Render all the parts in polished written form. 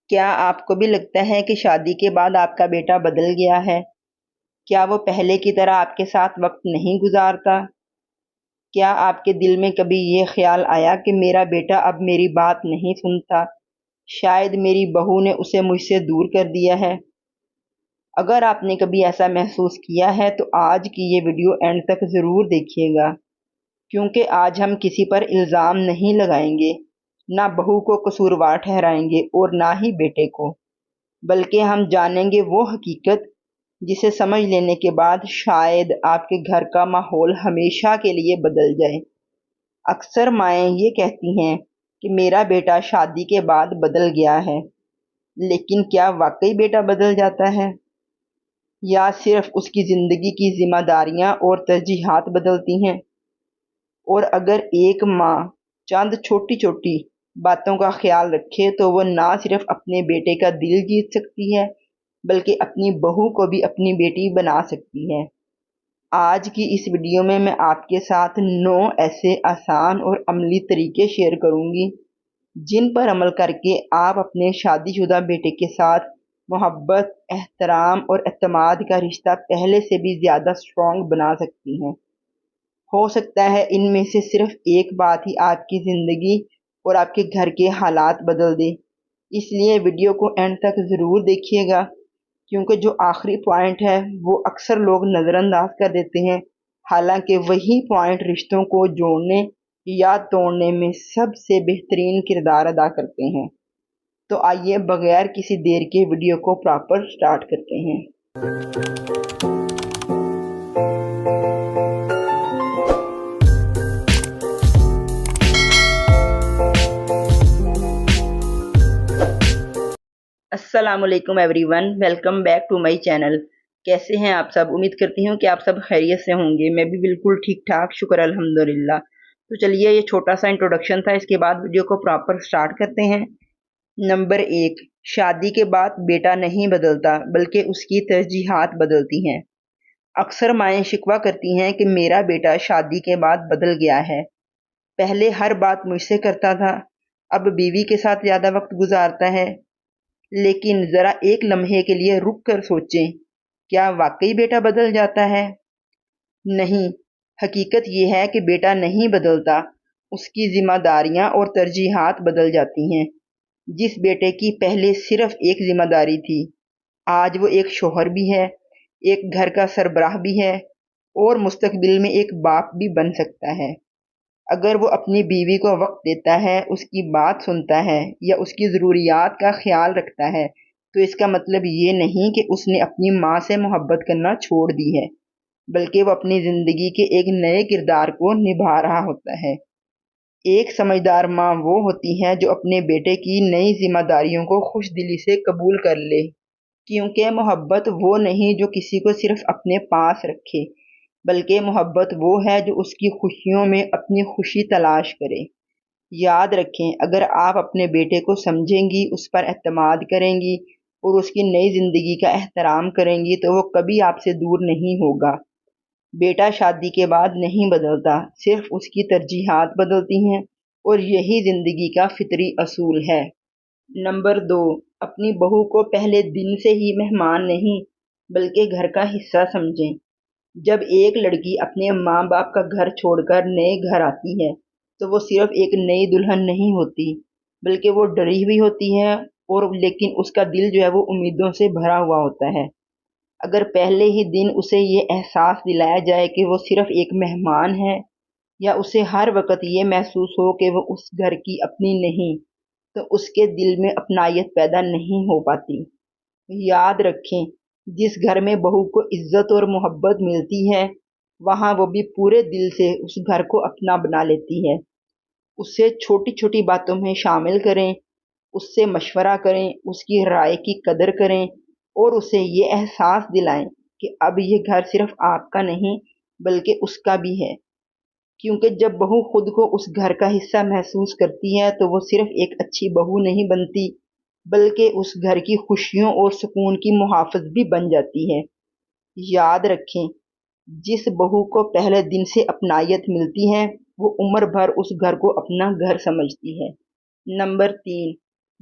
کیا آپ کو بھی لگتا ہے کہ شادی کے بعد آپ کا بیٹا بدل گیا ہے؟ کیا وہ پہلے کی طرح آپ کے ساتھ وقت نہیں گزارتا؟ کیا آپ کے دل میں کبھی یہ خیال آیا کہ میرا بیٹا اب میری بات نہیں سنتا؟ شاید میری بہو نے اسے مجھ سے دور کر دیا ہے۔ اگر آپ نے کبھی ایسا محسوس کیا ہے تو آج کی یہ ویڈیو اینڈ تک ضرور دیکھیے گا، کیونکہ آج ہم کسی پر الزام نہیں لگائیں گے، نہ بہو کو قصوروار ٹھہرائیں گے اور نہ ہی بیٹے کو، بلکہ ہم جانیں گے وہ حقیقت جسے سمجھ لینے کے بعد شاید آپ کے گھر کا ماحول ہمیشہ کے لیے بدل جائے۔ اکثر مائیں یہ کہتی ہیں کہ میرا بیٹا شادی کے بعد بدل گیا ہے، لیکن کیا واقعی بیٹا بدل جاتا ہے؟ یا صرف اس کی زندگی کی ذمہ داریاں اور ترجیحات بدلتی ہیں؟ اور اگر ایک ماں چند چھوٹی چھوٹی باتوں کا خیال رکھے تو وہ نہ صرف اپنے بیٹے کا دل جیت سکتی ہے بلکہ اپنی بہو کو بھی اپنی بیٹی بنا سکتی ہے۔ آج کی اس ویڈیو میں آپ کے ساتھ 9 ایسے آسان اور عملی طریقے شیئر کروں گی جن پر عمل کر کے آپ اپنے شادی شدہ بیٹے کے ساتھ محبت، احترام اور اعتماد کا رشتہ پہلے سے بھی زیادہ سٹرونگ بنا سکتی ہیں۔ ہو سکتا ہے ان میں سے صرف ایک بات ہی آپ کی زندگی اور آپ کے گھر کے حالات بدل دے، اس لیے ویڈیو کو اینڈ تک ضرور دیکھیے گا، کیونکہ جو آخری پوائنٹ ہے وہ اکثر لوگ نظر انداز کر دیتے ہیں، حالانکہ وہی پوائنٹ رشتوں کو جوڑنے یا توڑنے میں سب سے بہترین کردار ادا کرتے ہیں۔ تو آئیے بغیر کسی دیر کے ویڈیو کو پراپر سٹارٹ کرتے ہیں۔ السلام علیکم everyone, welcome back to my channel. کیسے ہیں آپ سب؟ امید کرتی ہوں کہ آپ سب خیریت سے ہوں گے۔ میں بھی بالکل ٹھیک ٹھاک، شکر الحمدللہ۔ تو چلیے، یہ چھوٹا سا انٹروڈکشن تھا، اس کے بعد ویڈیو کو پراپر سٹارٹ کرتے ہیں۔ نمبر 1، شادی کے بعد بیٹا نہیں بدلتا بلکہ اس کی ترجیحات بدلتی ہیں۔ اکثر مائیں شکوہ کرتی ہیں کہ میرا بیٹا شادی کے بعد بدل گیا ہے، پہلے ہر بات مجھ سے کرتا تھا، اب بیوی کے ساتھ زیادہ وقت گزارتا ہے۔ لیکن ذرا ایک لمحے کے لیے رک کر سوچیں، کیا واقعی بیٹا بدل جاتا ہے؟ نہیں، حقیقت یہ ہے کہ بیٹا نہیں بدلتا، اس کی ذمہ داریاں اور ترجیحات بدل جاتی ہیں۔ جس بیٹے کی پہلے صرف ایک ذمہ داری تھی، آج وہ ایک شوہر بھی ہے، ایک گھر کا سربراہ بھی ہے اور مستقبل میں ایک باپ بھی بن سکتا ہے۔ اگر وہ اپنی بیوی کو وقت دیتا ہے، اس کی بات سنتا ہے یا اس کی ضروریات کا خیال رکھتا ہے، تو اس کا مطلب یہ نہیں کہ اس نے اپنی ماں سے محبت کرنا چھوڑ دی ہے، بلکہ وہ اپنی زندگی کے ایک نئے کردار کو نبھا رہا ہوتا ہے۔ ایک سمجھدار ماں وہ ہوتی ہے جو اپنے بیٹے کی نئی ذمہ داریوں کو خوش دلی سے قبول کر لے، کیونکہ محبت وہ نہیں جو کسی کو صرف اپنے پاس رکھے، بلکہ محبت وہ ہے جو اس کی خوشیوں میں اپنی خوشی تلاش کرے۔ یاد رکھیں، اگر آپ اپنے بیٹے کو سمجھیں گی، اس پر اعتماد کریں گی اور اس کی نئی زندگی کا احترام کریں گی تو وہ کبھی آپ سے دور نہیں ہوگا۔ بیٹا شادی کے بعد نہیں بدلتا، صرف اس کی ترجیحات بدلتی ہیں اور یہی زندگی کا فطری اصول ہے۔ نمبر 2، اپنی بہو کو پہلے دن سے ہی مہمان نہیں بلکہ گھر کا حصہ سمجھیں۔ جب ایک لڑکی اپنے ماں باپ کا گھر چھوڑ کر نئے گھر آتی ہے تو وہ صرف ایک نئی دلہن نہیں ہوتی، بلکہ وہ ڈری ہوئی ہوتی ہے، لیکن اس کا دل جو ہے وہ امیدوں سے بھرا ہوا ہوتا ہے۔ اگر پہلے ہی دن اسے یہ احساس دلایا جائے کہ وہ صرف ایک مہمان ہے، یا اسے ہر وقت یہ محسوس ہو کہ وہ اس گھر کی اپنی نہیں، تو اس کے دل میں اپنائیت پیدا نہیں ہو پاتی۔ یاد رکھیں، جس گھر میں بہو کو عزت اور محبت ملتی ہے، وہاں وہ بھی پورے دل سے اس گھر کو اپنا بنا لیتی ہے۔ اسے چھوٹی چھوٹی باتوں میں شامل کریں، اس سے مشورہ کریں، اس کی رائے کی قدر کریں اور اسے یہ احساس دلائیں کہ اب یہ گھر صرف آپ کا نہیں بلکہ اس کا بھی ہے، کیونکہ جب بہو خود کو اس گھر کا حصہ محسوس کرتی ہے تو وہ صرف ایک اچھی بہو نہیں بنتی بلکہ اس گھر کی خوشیوں اور سکون کی محافظ بھی بن جاتی ہے۔ یاد رکھیں، جس بہو کو پہلے دن سے اپنائیت ملتی ہے وہ عمر بھر اس گھر کو اپنا گھر سمجھتی ہے۔ نمبر 3،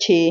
6,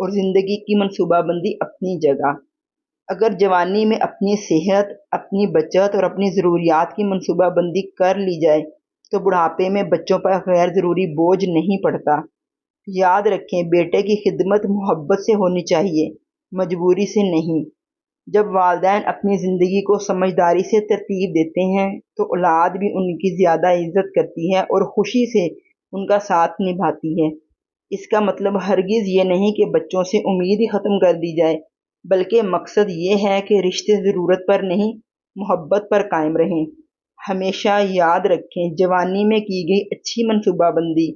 اور زندگی کی منصوبہ بندی اپنی جگہ۔ اگر جوانی میں اپنی صحت، اپنی بچت اور اپنی ضروریات کی منصوبہ بندی کر لی جائے تو بڑھاپے میں بچوں پر غیر ضروری بوجھ نہیں پڑتا۔ یاد رکھیں، بیٹے کی خدمت محبت سے ہونی چاہیے، مجبوری سے نہیں۔ جب والدین اپنی زندگی کو سمجھداری سے ترتیب دیتے ہیں تو اولاد بھی ان کی زیادہ عزت کرتی ہے اور خوشی سے ان کا ساتھ نبھاتی ہے۔ اس کا مطلب ہرگز یہ نہیں کہ بچوں سے امید ہی ختم کر دی جائے، بلکہ مقصد یہ ہے کہ رشتے ضرورت پر نہیں، محبت پر قائم رہیں۔ ہمیشہ یاد رکھیں، جوانی میں کی گئی اچھی منصوبہ بندی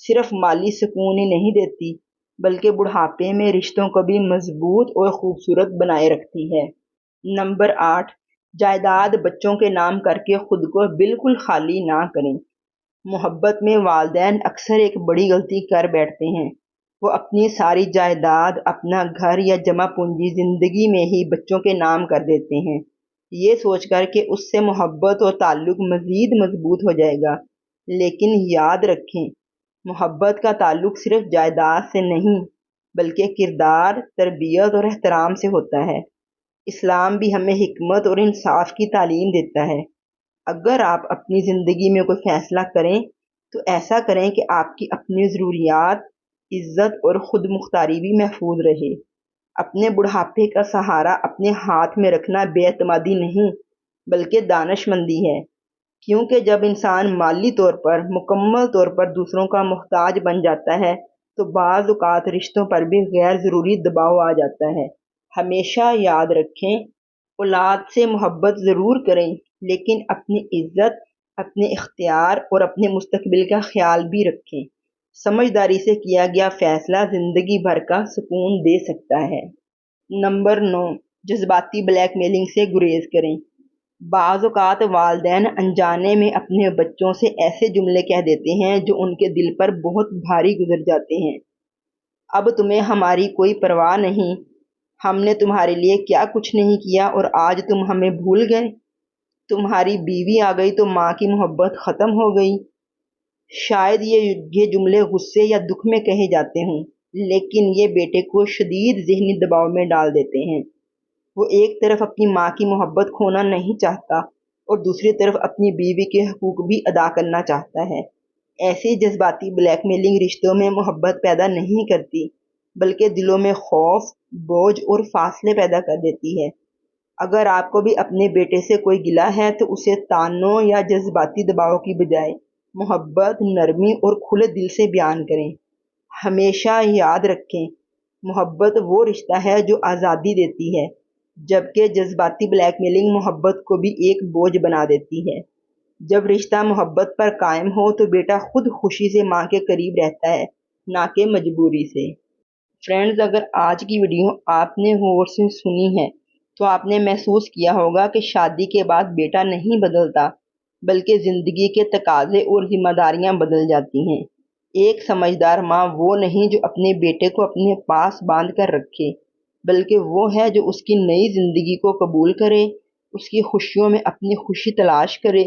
صرف مالی سکون ہی نہیں دیتی، بلکہ بڑھاپے میں رشتوں کو بھی مضبوط اور خوبصورت بنائے رکھتی ہے۔ نمبر 8، جائیداد بچوں کے نام کر کے خود کو بالکل خالی نہ کریں۔ محبت میں والدین اکثر ایک بڑی غلطی کر بیٹھتے ہیں، وہ اپنی ساری جائیداد، اپنا گھر یا جمع پونجی زندگی میں ہی بچوں کے نام کر دیتے ہیں، یہ سوچ کر کہ اس سے محبت اور تعلق مزید مضبوط ہو جائے گا۔ لیکن یاد رکھیں، محبت کا تعلق صرف جائیداد سے نہیں، بلکہ کردار، تربیت اور احترام سے ہوتا ہے۔ اسلام بھی ہمیں حکمت اور انصاف کی تعلیم دیتا ہے۔ اگر آپ اپنی زندگی میں کوئی فیصلہ کریں تو ایسا کریں کہ آپ کی اپنی ضروریات، عزت اور خود مختاری بھی محفوظ رہے۔ اپنے بڑھاپے کا سہارا اپنے ہاتھ میں رکھنا بے اعتمادی نہیں، بلکہ دانش مندی ہے، کیونکہ جب انسان مالی طور پر، مکمل طور پر دوسروں کا محتاج بن جاتا ہے تو بعض اوقات رشتوں پر بھی غیر ضروری دباؤ آ جاتا ہے۔ ہمیشہ یاد رکھیں، اولاد سے محبت ضرور کریں، لیکن اپنی عزت، اپنے اختیار اور اپنے مستقبل کا خیال بھی رکھیں۔ سمجھداری سے کیا گیا فیصلہ زندگی بھر کا سکون دے سکتا ہے۔ نمبر 9، جذباتی بلیک میلنگ سے گریز کریں۔ بعض اوقات والدین انجانے میں اپنے بچوں سے ایسے جملے کہہ دیتے ہیں جو ان کے دل پر بہت بھاری گزر جاتے ہیں۔ اب تمہیں ہماری کوئی پرواہ نہیں، ہم نے تمہارے لیے کیا کچھ نہیں کیا اور آج تم ہمیں بھول گئے، تمہاری بیوی آ گئی تو ماں کی محبت ختم ہو گئی۔ شاید یہ جملے غصے یا دکھ میں کہے جاتے ہوں، لیکن یہ بیٹے کو شدید ذہنی دباؤ میں ڈال دیتے ہیں۔ وہ ایک طرف اپنی ماں کی محبت کھونا نہیں چاہتا اور دوسری طرف اپنی بیوی کے حقوق بھی ادا کرنا چاہتا ہے۔ ایسی جذباتی بلیک میلنگ رشتوں میں محبت پیدا نہیں کرتی، بلکہ دلوں میں خوف، بوجھ اور فاصلے پیدا کر دیتی ہے۔ اگر آپ کو بھی اپنے بیٹے سے کوئی گلہ ہے تو اسے تانوں یا جذباتی دباؤ کی بجائے محبت، نرمی اور کھلے دل سے بیان کریں۔ ہمیشہ یاد رکھیں، محبت وہ رشتہ ہے جو آزادی دیتی ہے، جبکہ جذباتی بلیک میلنگ محبت کو بھی ایک بوجھ بنا دیتی ہے۔ جب رشتہ محبت پر قائم ہو تو بیٹا خود خوشی سے ماں کے قریب رہتا ہے، نہ کہ مجبوری سے۔ فرینڈز، اگر آج کی ویڈیو آپ نے غور سے سنی ہے تو آپ نے محسوس کیا ہوگا کہ شادی کے بعد بیٹا نہیں بدلتا، بلکہ زندگی کے تقاضے اور ذمہ داریاں بدل جاتی ہیں۔ ایک سمجھدار ماں وہ نہیں جو اپنے بیٹے کو اپنے پاس باندھ کر رکھے، بلکہ وہ ہے جو اس کی نئی زندگی کو قبول کرے، اس کی خوشیوں میں اپنی خوشی تلاش کرے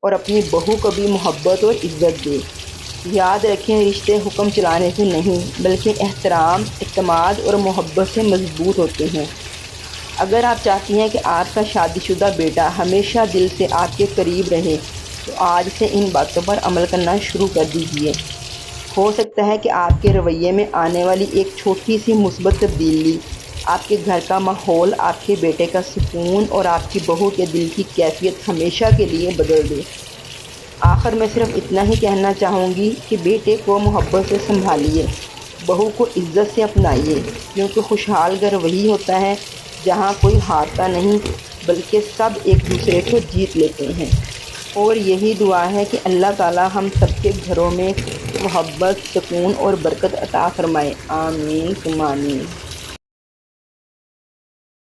اور اپنی بہو کو بھی محبت اور عزت دے۔ یاد رکھیں، رشتے حکم چلانے سے نہیں، بلکہ احترام، اعتماد اور محبت سے مضبوط ہوتے ہیں۔ اگر آپ چاہتی ہیں کہ آپ کا شادی شدہ بیٹا ہمیشہ دل سے آپ کے قریب رہے تو آج سے ان باتوں پر عمل کرنا شروع کر دیجیے۔ ہو سکتا ہے کہ آپ کے رویے میں آنے والی ایک چھوٹی سی مثبت تبدیلی آپ کے گھر کا ماحول، آپ کے بیٹے کا سکون اور آپ کی بہو کے دل کی کیفیت ہمیشہ کے لیے بدل دے۔ آخر میں صرف اتنا ہی کہنا چاہوں گی کہ بیٹے کو محبت سے سنبھالیے، بہو کو عزت سے اپنائیے، کیونکہ خوشحال گھر وہی ہوتا ہے جہاں کوئی ہارتا نہیں، بلکہ سب ایک دوسرے کو جیت لیتے ہیں۔ اور یہی دعا ہے کہ اللہ تعالی ہم سب کے گھروں میں محبت، سکون اور برکت عطا فرمائے۔ آمین ثم آمین۔